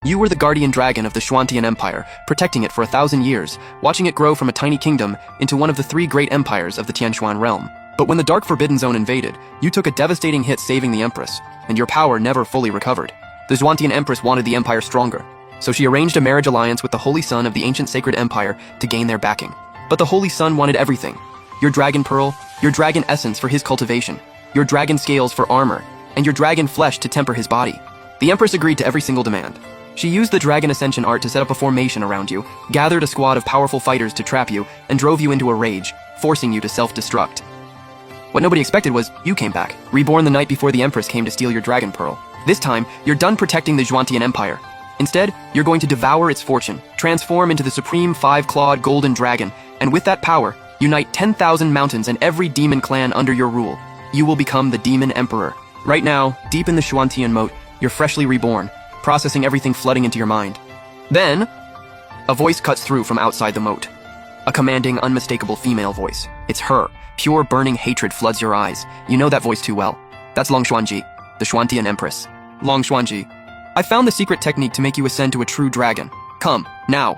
You were the guardian dragon of the Xuantian Empire, protecting it for 1,000 years, watching it grow from a tiny kingdom into one of the 3 great empires of the Tianxuan realm. But when the Dark Forbidden Zone invaded, you took a devastating hit saving the Empress, and your power never fully recovered. The Xuantian Empress wanted the Empire stronger, so she arranged a marriage alliance with the Holy Son of the ancient sacred empire to gain their backing. But the Holy Son wanted everything: your dragon pearl, your dragon essence for his cultivation, your dragon scales for armor, and your dragon flesh to temper his body. The Empress agreed to every single demand. She used the Dragon Ascension art to set up a formation around you, gathered a squad of powerful fighters to trap you, and drove you into a rage, forcing you to self-destruct. What nobody expected was, you came back, reborn the night before the Empress came to steal your dragon pearl. This time, you're done protecting the Xuantian Empire. Instead, you're going to devour its fortune, transform into the supreme 5-clawed golden dragon, and with that power, unite 10,000 mountains and every demon clan under your rule. You will become the Demon Emperor. Right now, deep in the Xuantian moat, you're freshly reborn, processing everything flooding into your mind. Then, a voice cuts through from outside the moat. A commanding, unmistakable female voice. It's her. Pure burning hatred floods your eyes. You know that voice too well. That's Long Xuanji, the Xuantian Empress. Long Xuanji, I found the secret technique to make you ascend to a true dragon. Come, now.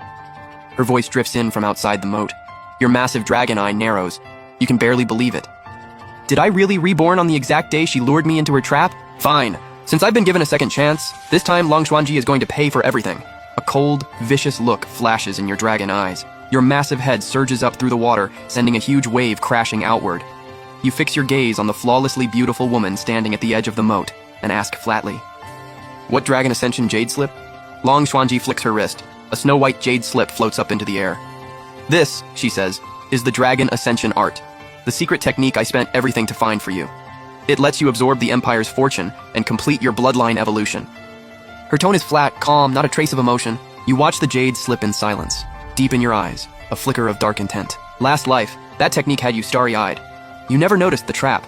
Her voice drifts in from outside the moat. Your massive dragon eye narrows. You can barely believe it. Did I really reborn on the exact day she lured me into her trap? Fine. Since I've been given a second chance, this time Long Xuanji is going to pay for everything. A cold, vicious look flashes in your dragon eyes. Your massive head surges up through the water, sending a huge wave crashing outward. You fix your gaze on the flawlessly beautiful woman standing at the edge of the moat, and ask flatly, "What Dragon Ascension jade slip?" Long Xuanji flicks her wrist. A snow-white jade slip floats up into the air. "This," she says, "is the Dragon Ascension art. The secret technique I spent everything to find for you. It lets you absorb the Empire's fortune and complete your bloodline evolution." Her tone is flat, calm, not a trace of emotion. You watch the jade slip in silence. Deep in your eyes, a flicker of dark intent. Last life, that technique had you starry-eyed. You never noticed the trap.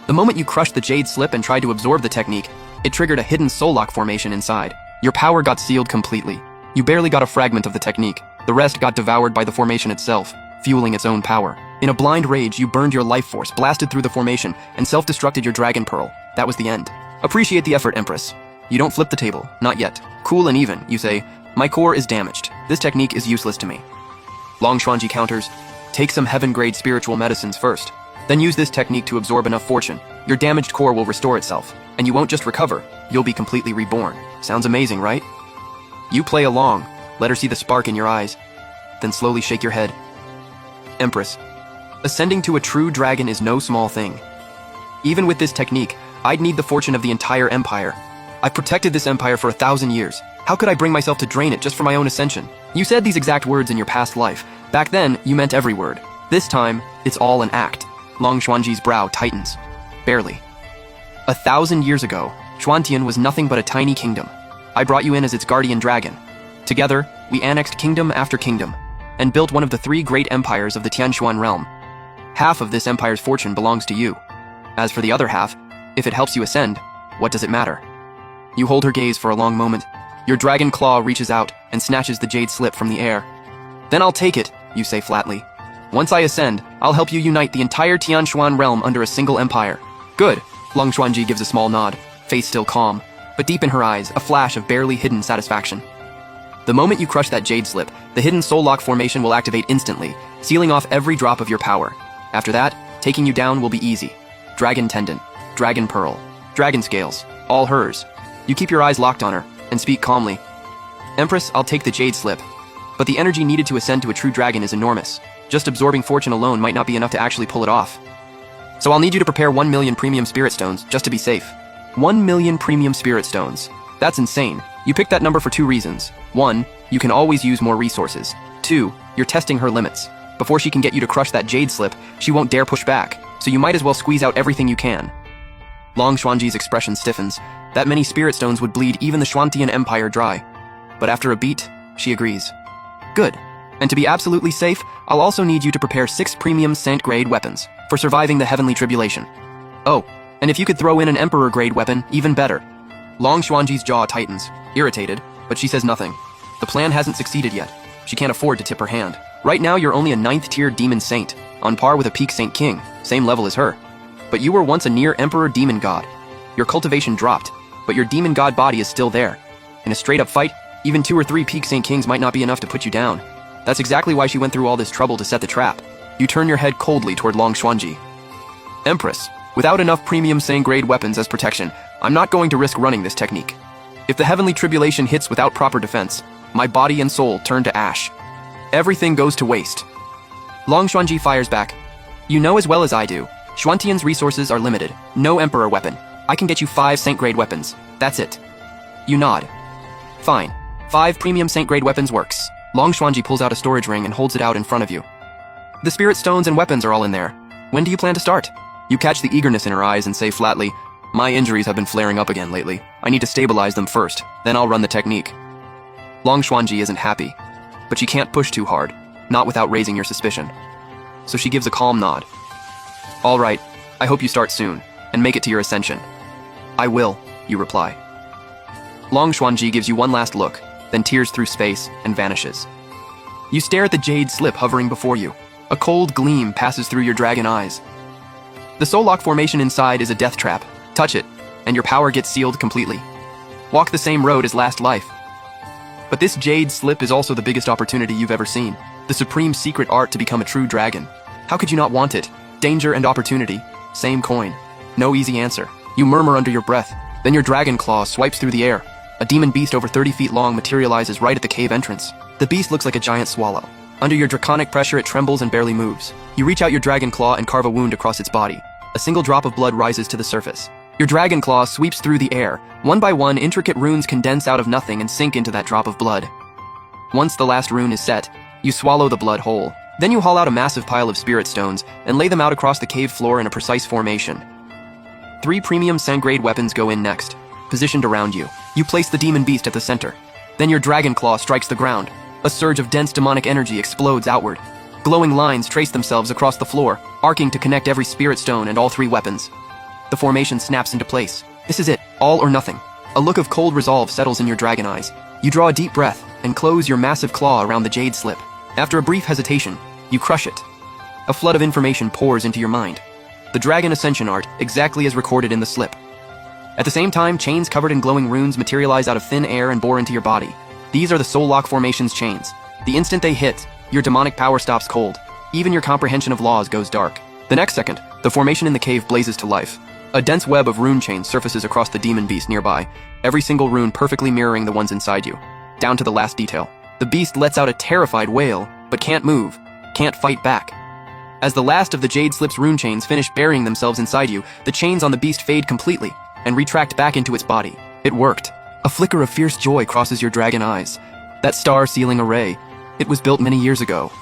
The moment you crushed the jade slip and tried to absorb the technique, it triggered a hidden soul lock formation inside. Your power got sealed completely. You barely got a fragment of the technique. The rest got devoured by the formation itself, fueling its own power. In a blind rage, you burned your life force, blasted through the formation, and self-destructed your dragon pearl. That was the end. Appreciate the effort, Empress. You don't flip the table, not yet. Cool and even, you say, "My core is damaged. This technique is useless to me." Long Xuanji counters, "Take some heaven-grade spiritual medicines first. Then use this technique to absorb enough fortune. Your damaged core will restore itself, and you won't just recover, you'll be completely reborn." Sounds amazing, right? You play along, let her see the spark in your eyes, then slowly shake your head. "Empress, ascending to a true dragon is no small thing. Even with this technique, I'd need the fortune of the entire empire. I've protected this empire for 1,000 years. How could I bring myself to drain it just for my own ascension?" You said these exact words in your past life. Back then, you meant every word. This time, it's all an act. Long Xuanji's brow tightens. Barely. 1,000 years ago, Xuantian was nothing but a tiny kingdom. I brought you in as its guardian dragon. Together, we annexed kingdom after kingdom, and built one of the 3 great empires of the Tianxuan realm. Half of this empire's fortune belongs to you. As for the other half, if it helps you ascend, what does it matter? You hold her gaze for a long moment. Your dragon claw reaches out and snatches the jade slip from the air. "Then I'll take it," you say flatly. "Once I ascend, I'll help you unite the entire Tianxuan realm under a single empire." "Good," Long Xuanji gives a small nod, face still calm, but deep in her eyes, a flash of barely hidden satisfaction. The moment you crush that jade slip, the hidden soul lock formation will activate instantly, sealing off every drop of your power. After that, taking you down will be easy. Dragon tendon, dragon pearl, dragon scales, all hers. You keep your eyes locked on her, and speak calmly. "Empress, I'll take the jade slip, but the energy needed to ascend to a true dragon is enormous. Just absorbing fortune alone might not be enough to actually pull it off. So I'll need you to prepare 1 million premium spirit stones, just to be safe." 1 million premium spirit stones. That's insane. You picked that number for 2 reasons. 1, you can always use more resources. 2, you're testing her limits. Before she can get you to crush that jade slip, she won't dare push back, so you might as well squeeze out everything you can. Long Xuanji's expression stiffens. That many spirit stones would bleed even the Xuantian Empire dry. But after a beat, she agrees. "Good. And to be absolutely safe, I'll also need you to prepare 6 premium Saint-grade weapons for surviving the heavenly tribulation. Oh, and if you could throw in an Emperor-grade weapon, even better." Long Xuanji's jaw tightens, irritated, but she says nothing. The plan hasn't succeeded yet. She can't afford to tip her hand. Right now, you're only a 9th-tier demon saint, on par with a peak Saint King, same level as her. But you were once a near Emperor demon god. Your cultivation dropped, but your demon god body is still there. In a straight-up fight, Even 2 or 3 Peak Saint Kings might not be enough to put you down. That's exactly why she went through all this trouble to set the trap. You turn your head coldly toward Long Xuanji. Empress, without enough premium Sang-grade weapons as protection, I'm not going to risk running this technique. If the heavenly tribulation hits without proper defense, my body and soul turn to ash. Everything goes to waste. Long Xuanji fires back. You know as well as I do, Xuantian's resources are limited. No Emperor weapon. I can get you 5 Saint-grade weapons. That's it. You nod. Fine. 5 premium Saint-grade weapons works. Long Xuanji pulls out a storage ring and holds it out in front of you. The spirit stones and weapons are all in there. When do you plan to start? You catch the eagerness in her eyes and say flatly, my injuries have been flaring up again lately. I need to stabilize them first, then I'll run the technique. Long Xuanji isn't happy, but she can't push too hard, not without raising your suspicion. So she gives a calm nod. All right, I hope you start soon, and make it to your ascension. I will, you reply. Long Xuanji gives you one last look, then tears through space and vanishes. You stare at the jade slip hovering before you. A cold gleam passes through your dragon eyes. The soul lock formation inside is a death trap. Touch it, and your power gets sealed completely. Walk the same road as last life. But this jade slip is also the biggest opportunity you've ever seen. The supreme secret art to become a true dragon. How could you not want it? Danger and opportunity. Same coin. No easy answer. You murmur under your breath. Then your dragon claw swipes through the air. A demon beast over 30 feet long materializes right at the cave entrance. The beast looks like a giant swallow. Under your draconic pressure, it trembles and barely moves. You reach out your dragon claw and carve a wound across its body. A single drop of blood rises to the surface. Your dragon claw sweeps through the air. One by one, intricate runes condense out of nothing and sink into that drop of blood. Once the last rune is set, you swallow the blood whole. Then you haul out a massive pile of spirit stones and lay them out across the cave floor in a precise formation. 3 premium Sang-grade weapons go in next, positioned around you. You place the demon beast at the center. Then your dragon claw strikes the ground. A surge of dense demonic energy explodes outward. Glowing lines trace themselves across the floor, arcing to connect every spirit stone and all 3 weapons. The formation snaps into place. This is it, all or nothing. A look of cold resolve settles in your dragon eyes. You draw a deep breath and close your massive claw around the jade slip. After a brief hesitation, you crush it. A flood of information pours into your mind. The dragon ascension art, exactly as recorded in the slip. At the same time, chains covered in glowing runes materialize out of thin air and bore into your body. These are the Soul Lock Formation's chains. The instant they hit, your demonic power stops cold. Even your comprehension of laws goes dark. The next second, the formation in the cave blazes to life. A dense web of rune chains surfaces across the demon beast nearby, every single rune perfectly mirroring the ones inside you, down to the last detail. The beast lets out a terrified wail, but can't move, can't fight back. As the last of the jade slip's rune chains finish burying themselves inside you, the chains on the beast fade completely and retract back into its body. It worked. A flicker of fierce joy crosses your dragon eyes. That star sealing array, it was built many years ago.